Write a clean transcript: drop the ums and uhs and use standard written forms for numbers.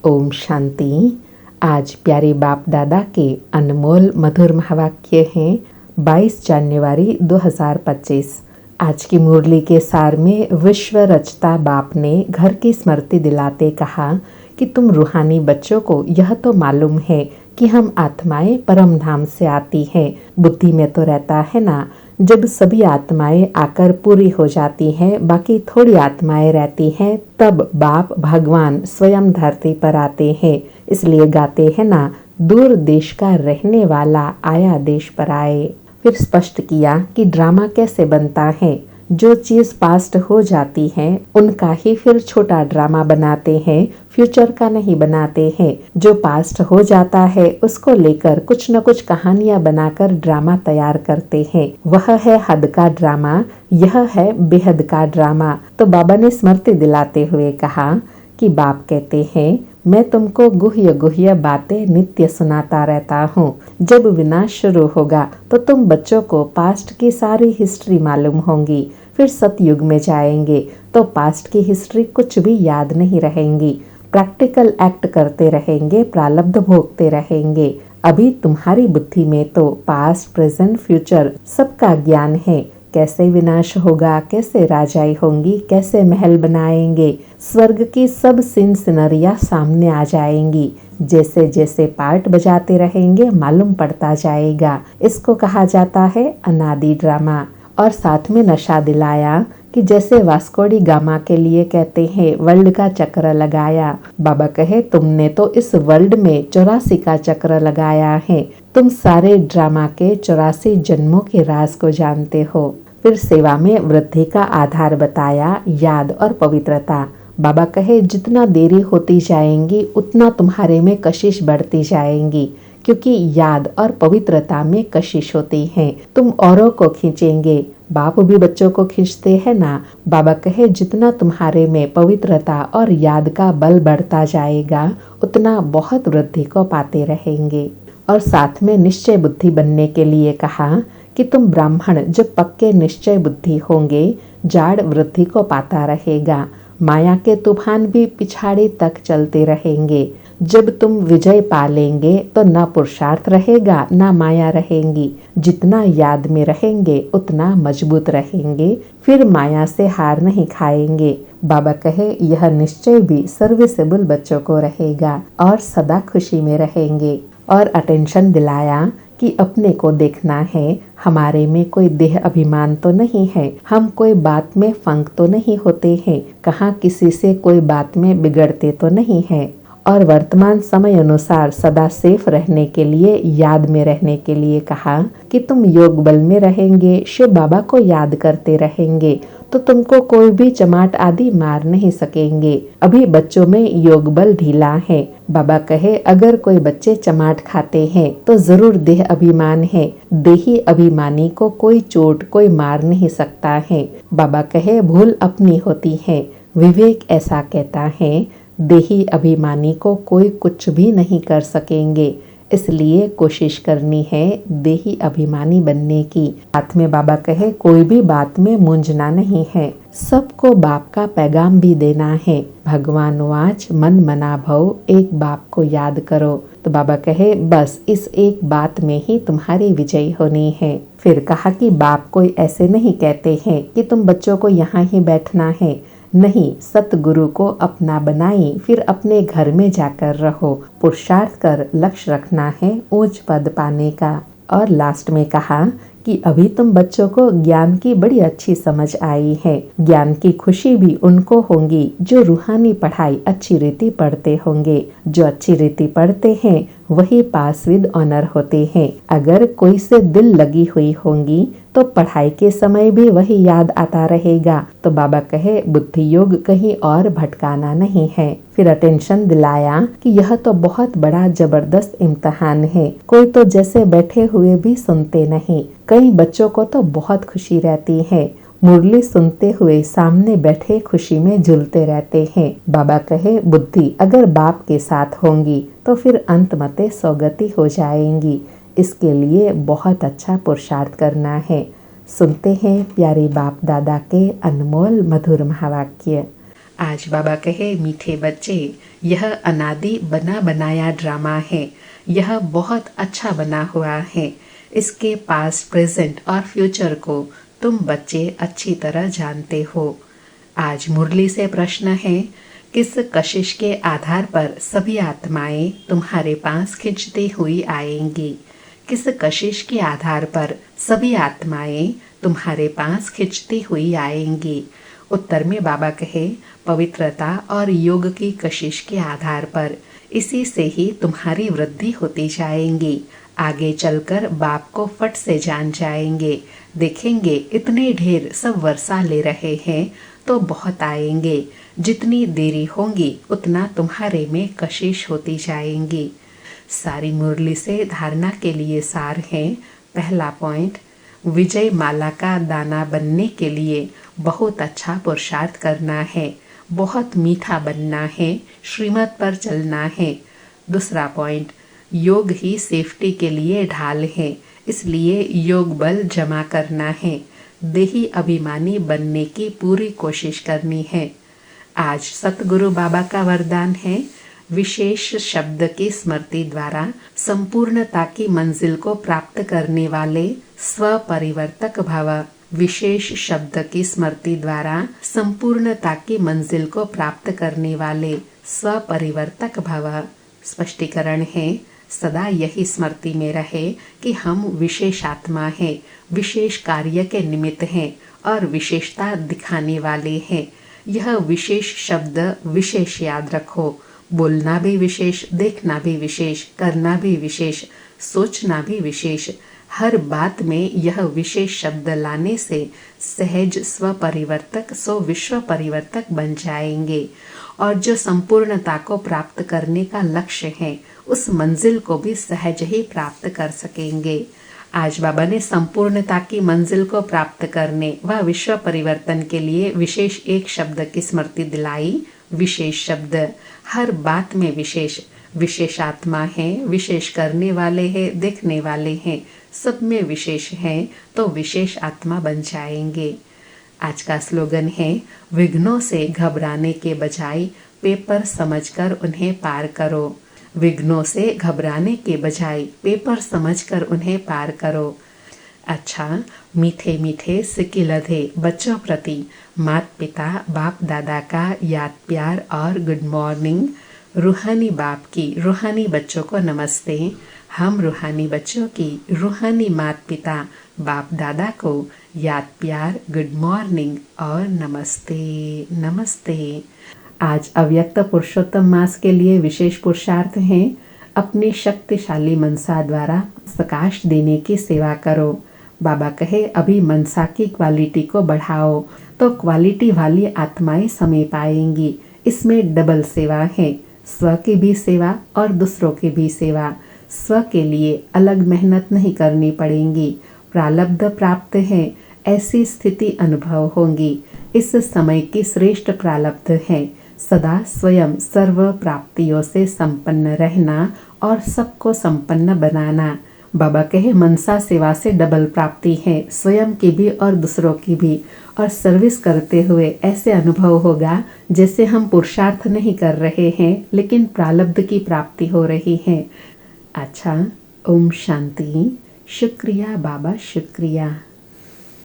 ओम शांति। आज प्यारे बाप दादा के अनमोल मधुर महावाक्य हैं 22 जनवरी 2025। आज की मुरली के सार में विश्व रचता बाप ने घर की स्मृति दिलाते कहा कि तुम रूहानी बच्चों को यह तो मालूम है कि हम आत्माएं परम धाम से आती हैं। बुद्धि में तो रहता है ना, जब सभी आत्माएं आकर पूरी हो जाती हैं, बाकी थोड़ी आत्माएं रहती हैं, तब बाप भगवान स्वयं धरती पर आते हैं। इसलिए गाते हैं ना, दूर देश का रहने वाला आया देश पर आए। फिर स्पष्ट किया कि ड्रामा कैसे बनता है। जो चीज पास्ट हो जाती है उनका ही फिर छोटा ड्रामा बनाते हैं, फ्यूचर का नहीं बनाते हैं। जो पास्ट हो जाता है उसको लेकर कुछ न कुछ कहानियां बनाकर ड्रामा तैयार करते हैं। वह है हद का ड्रामा, यह है बेहद का ड्रामा। तो बाबा ने स्मृति दिलाते हुए कहा कि बाप कहते हैं, मैं तुमको गुह्य गुह्य बातें नित्य सुनाता रहता हूँ। जब विनाश शुरू होगा तो तुम बच्चों को पास्ट की सारी हिस्ट्री मालूम होंगी। फिर सतयुग में जाएंगे तो पास्ट की हिस्ट्री कुछ भी याद नहीं रहेंगी। प्रैक्टिकल एक्ट करते रहेंगे, प्रारब्ध भोगते रहेंगे। अभी तुम्हारी बुद्धि में तो पास्ट, प्रेजेंट, फ्यूचर सबका ज्ञान है। कैसे विनाश होगा, कैसे राजाई होंगी, कैसे महल बनाएंगे, स्वर्ग की सब सीन सिनरिया सामने आ जाएंगी। जैसे जैसे पार्ट बजाते रहेंगे मालूम पड़ता जाएगा। इसको कहा जाता है अनादि ड्रामा। और साथ में नशा दिलाया कि जैसे वास्कोडी गामा के लिए कहते हैं वर्ल्ड का चक्र लगाया। बाबा कहे तुमने तो इस वर्ल्ड में 84 का चक्र लगाया है। तुम सारे ड्रामा के 84 जन्मों के राज को जानते हो। फिर सेवा में वृद्धि का आधार बताया, याद और पवित्रता। बाबा कहे जितना देरी होती जाएंगी उतना तुम्हारे में कशिश बढ़ती जाएंगी, क्योंकि याद और पवित्रता में कशिश होती है। तुम औरों को खींचेंगे, बाप भी बच्चों को खींचते हैं ना। बाबा कहे जितना तुम्हारे में पवित्रता और याद का बल बढ़ता जाएगा उतना बहुत वृद्धि को पाते रहेंगे। और साथ में निश्चय बुद्धि बनने के लिए कहा कि तुम ब्राह्मण जब पक्के निश्चय बुद्धि होंगे, जाड़ वृद्धि को पाता रहेगा। माया के तूफान भी पिछाड़ी तक चलते रहेंगे। जब तुम विजय पा लेंगे तो ना पुरुषार्थ रहेगा ना माया रहेंगी। जितना याद में रहेंगे उतना मजबूत रहेंगे, फिर माया से हार नहीं खाएंगे। बाबा कहे यह निश्चय भी सर्विसेबल बच्चों को रहेगा और सदा खुशी में रहेंगे। और अटेंशन दिलाया कि अपने को देखना है, हमारे में कोई देह अभिमान तो नहीं है, हम कोई बात में फंक तो नहीं होते हैं, कहाँ किसी से कोई बात में बिगड़ते तो नहीं है। और वर्तमान समय अनुसार सदा सेफ रहने के लिए, याद में रहने के लिए कहा कि तुम योग बल में रहेंगे, शिव बाबा को याद करते रहेंगे तो तुमको कोई भी चमाट आदि मार नहीं सकेंगे। अभी बच्चों में योग बल ढीला है। बाबा कहे अगर कोई बच्चे चमाट खाते हैं तो जरूर देह अभिमान है। देही अभिमानी को कोई चोट, कोई मार नहीं सकता है। बाबा कहे भूल अपनी होती है। विवेक ऐसा कहता है देही अभिमानी को कोई कुछ भी नहीं कर सकेंगे। इसलिए कोशिश करनी है देही अभिमानी बनने की। साथ में बाबा कहे कोई भी बात में मूंझना नहीं है, सबको बाप का पैगाम भी देना है। भगवान वाच मन मना भव, एक बाप को याद करो। तो बाबा कहे बस इस एक बात में ही तुम्हारी विजय होनी है। फिर कहा कि बाप कोई ऐसे नहीं कहते हैं कि तुम बच्चों को यहाँ ही बैठना है। नहीं, सतगुरु को अपना बनाई, फिर अपने घर में जाकर रहो। पुरुषार्थ कर लक्ष्य रखना है ऊंच पद पाने का। और लास्ट में कहा कि अभी तुम बच्चों को ज्ञान की बड़ी अच्छी समझ आई है। ज्ञान की खुशी भी उनको होंगी जो रूहानी पढ़ाई अच्छी रीति पढ़ते होंगे। जो अच्छी रीति पढ़ते हैं वही पास विद ऑनर होते हैं। अगर कोई से दिल लगी हुई होंगी तो पढ़ाई के समय भी वही याद आता रहेगा। तो बाबा कहे बुद्धि योग कहीं और भटकाना नहीं है। फिर अटेंशन दिलाया कि यह तो बहुत बड़ा जबरदस्त इम्तिहान है। कोई तो जैसे बैठे हुए भी सुनते नहीं। कई बच्चों को तो बहुत खुशी रहती है, मुरली सुनते हुए सामने बैठे खुशी में झूलते रहते हैं। बाबा कहे बुद्धि अगर बाप के साथ होंगी तो फिर अंत मते सौगति हो जाएंगी। इसके लिए बहुत अच्छा पुरुषार्थ करना है। सुनते हैं प्यारे बाप दादा के अनमोल मधुर महावाक्य। आज बाबा कहे, मीठे बच्चे, यह अनादि बना बनाया ड्रामा है। यह बहुत अच्छा बना हुआ है। इसके पास्ट, प्रेजेंट और फ्यूचर को तुम बच्चे अच्छी तरह जानते हो। आज मुरली से प्रश्न है, किस कशिश के आधार पर सभी आत्माएं तुम्हारे पास खिंचती हुई आएंगी? किस कशिश के आधार पर सभी आत्माएं तुम्हारे पास खिंचती हुई आएंगी? उत्तर में बाबा कहे, पवित्रता और योग की कशिश के आधार पर। इसी से ही तुम्हारी वृद्धि होती जाएंगी। आगे चलकर बाप को फट से जान जाएंगे। देखेंगे इतने ढेर सब वर्षा ले रहे हैं तो बहुत आएंगे। जितनी देरी होंगी उतना तुम्हारे में कशिश होती जाएंगी। सारी मुरली से धारणा के लिए सार है। पहला पॉइंट, विजय माला का दाना बनने के लिए बहुत अच्छा पुरुषार्थ करना है, बहुत मीठा बनना है, श्रीमत पर चलना है। दूसरा पॉइंट, योग ही सेफ्टी के लिए ढाल है, इसलिए योग बल जमा करना है। देही अभिमानी बनने की पूरी कोशिश करनी है। आज सतगुरु बाबा का वरदान है, विशेष शब्द की स्मृति द्वारा संपूर्णता की मंजिल को प्राप्त करने वाले स्वपरिवर्तक भव। विशेष शब्द की स्मृति द्वारा संपूर्णता की मंजिल को प्राप्त करने वाले स्वपरिवर्तक भव। स्पष्टीकरण है, सदा यही स्मृति में रहे कि हम विशेष आत्मा हैं, विशेष कार्य के निमित्त हैं और विशेषता दिखाने वाले हैं। यह विशेष शब्द विशेष याद रखो। बोलना भी विशेष, देखना भी विशेष, करना भी विशेष, सोचना भी विशेष। हर बात में यह विशेष शब्द लाने से सहज स्वपरिवर्तक सो विश्व परिवर्तक बन जाएंगे और जो संपूर्णता को प्राप्त करने का लक्ष्य है उस मंजिल को भी सहज ही प्राप्त कर सकेंगे। आज बाबा ने संपूर्णता की मंजिल को प्राप्त करने व विश्व परिवर्तन के लिए विशेष एक शब्द की स्मृति दिलाई। विशेष शब्द, हर बात में विशेष। विशेष आत्मा है, विशेष करने वाले हैं, देखने वाले हैं, सब में विशेष हैं तो विशेष आत्मा बन जाएंगे। आज का स्लोगन है, विघ्नों से घबराने के बजाय पेपर समझकर उन्हें पार करो। विघ्नों से घबराने के बजाय पेपर समझकर उन्हें पार करो। अच्छा, मीठे मीठे सिकिलधे बच्चों प्रति माता पिता बाप दादा का याद प्यार और गुड मॉर्निंग। रूहानी बाप की रूहानी बच्चों को नमस्ते। हम रूहानी बच्चों की रूहानी माता पिता बाप दादा को याद प्यार, गुड मॉर्निंग और नमस्ते नमस्ते। आज अव्यक्त पुरुषोत्तम मास के लिए विशेष पुरुषार्थ है, अपनी शक्तिशाली मनसा द्वारा प्रकाश देने की सेवा करो। बाबा कहे, अभी मनसा की क्वालिटी को बढ़ाओ तो क्वालिटी वाली आत्माएं समय पाएंगी। इसमें डबल सेवा है, स्व की भी सेवा और दूसरों की भी सेवा। स्व के लिए अलग मेहनत नहीं करनी पड़ेगी। प्रारब्ध प्राप्त है, ऐसी स्थिति अनुभव होंगी। इस समय की श्रेष्ठ प्रारब्ध है सदा स्वयं सर्व प्राप्तियों से संपन्न रहना और सबको संपन्न बनाना। बाबा कहे, मनसा सेवा से डबल प्राप्ति है, स्वयं की भी और दूसरों की भी। और सर्विस करते हुए ऐसे अनुभव होगा जैसे हम पुरुषार्थ नहीं कर रहे हैं लेकिन प्रारब्ध की प्राप्ति हो रही है। अच्छा, ओम शांति। शुक्रिया बाबा, शुक्रिया।